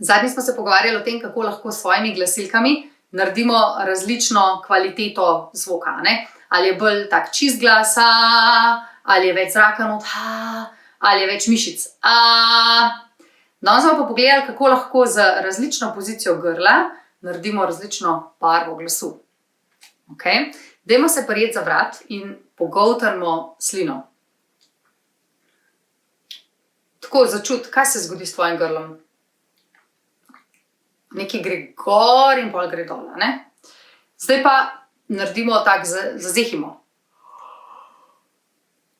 Zadnjič smo se pogovarjali o tem, kako lahko s svojimi glasilkami naredimo različno kvaliteto zvoka, ne? Ali je bolj tak čist glas, ali je več zraka not, ali je več mišic. Danes smo pa pogledali, kako lahko z različno pozicijo grla naredimo različno barvo glasu. Okay? Dajmo se prijeti za vrat in pogoltnimo slino. Tako začuti, kaj se zgodi s tvojim grlom. Nekaj gre gor in pol gre dol, ne? Zdaj pa naredimo tak, zazehimo.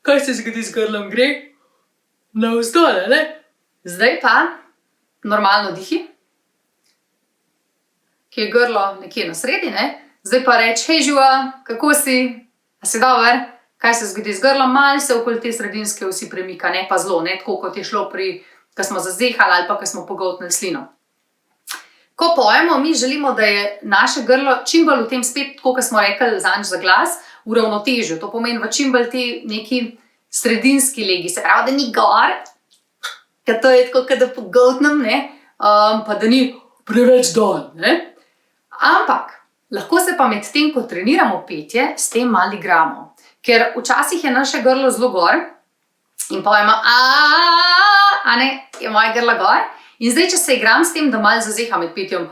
Kaj se zgodi z grlom? Gre navzdol, ne? Zdaj pa normalno dihi, ki je grlo nekje na sredi, ne? Zdaj pa reči, hej živa, kako si? A si dober? Kaj se zgodi z grlom? Malo se okoli te sredinske vsi premika, ne pa zelo, ne? Tako kot je šlo ko smo zazehali ali pa ko smo pogoltnili slino. Ko pojemo, mi želimo, da je naše grlo čim bolj v tem spet, tako kot smo rekli zadnjič za glas, v ravnotežju. To pomeni v čim bolj te neki sredinski legi. Se pravi, da ni gor, ker to je tako, da pogoltnem, ne? Pa da ni preveč dol, ne? Ampak lahko se pa med tem, ko treniramo petje, s tem malo igramo. Ker včasih je naše grlo zelo gor in pojemo a ne, je moje grlo gor. In zdaj, če se igram s tem, da malo zazeham med petjem,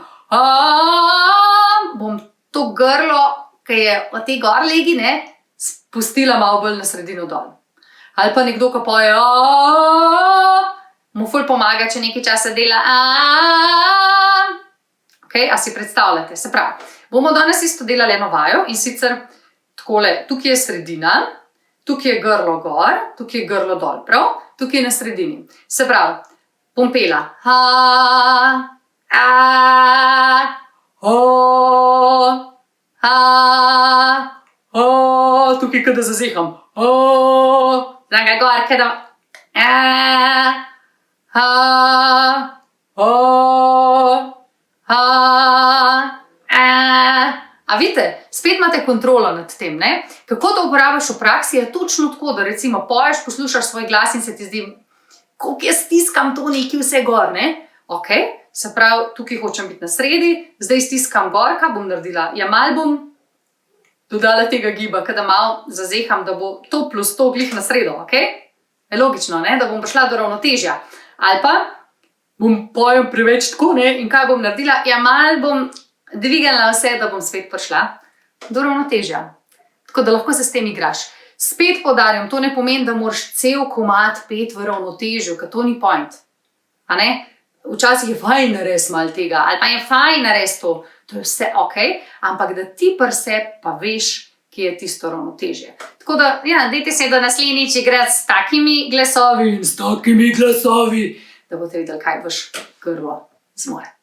bom to grlo, ki je v tej gor legi, ne, spustila malo bolj na sredino dol. Ali pa nekdo, ko poje mu ful pomaga, če nekaj časa dela Okay, a si predstavljate? Se pravi, bomo danes isto delali eno vajo in sicer takole, tukaj je sredina, tukaj je grlo gor, tukaj je grlo dol, prav? Tukaj je na sredini. Se pravi, bom pela tukaj, kada zazeham. Znam ga gor, kada A vidite, spet imate kontrolo nad tem, ne? Kako to uporabiš v praksi, je točno tako, da recimo poješ, poslušaš svoj glas in se ti zdi, koliko jaz stiskam to nekaj vse gor, ne? Ok, se pravi, tukaj hočem biti na sredi, zdaj stiskam gor, kaj bom naredila? Ja, malo bom dodala tega giba, kada malo zazeham, da bo to plus to glih na sredo, ok? Je logično, ne? Da bom prišla do ravnotežja. Ali pa bom pojem preveč tako, ne? In kaj bom naredila? Ja, malo bom dvignila vse, da bom spet prišla do ravnotežja. Tako da lahko se s tem igraš. Spet poudarjam, to ne pomeni, da moraš cel komad peti v ravnotežju, ker to ni point. A ne? Včasih je fajn narediti malo tega, ali pa je fajn narediti to. To je vse ok, ampak da ti pri sebi pa veš, kje je tisto ravnotežje. Tako da, ja, dajte se do naslednjič igrati s takimi glasovi in s takimi glasovi, da boste videli, kaj vaš grlo zmore.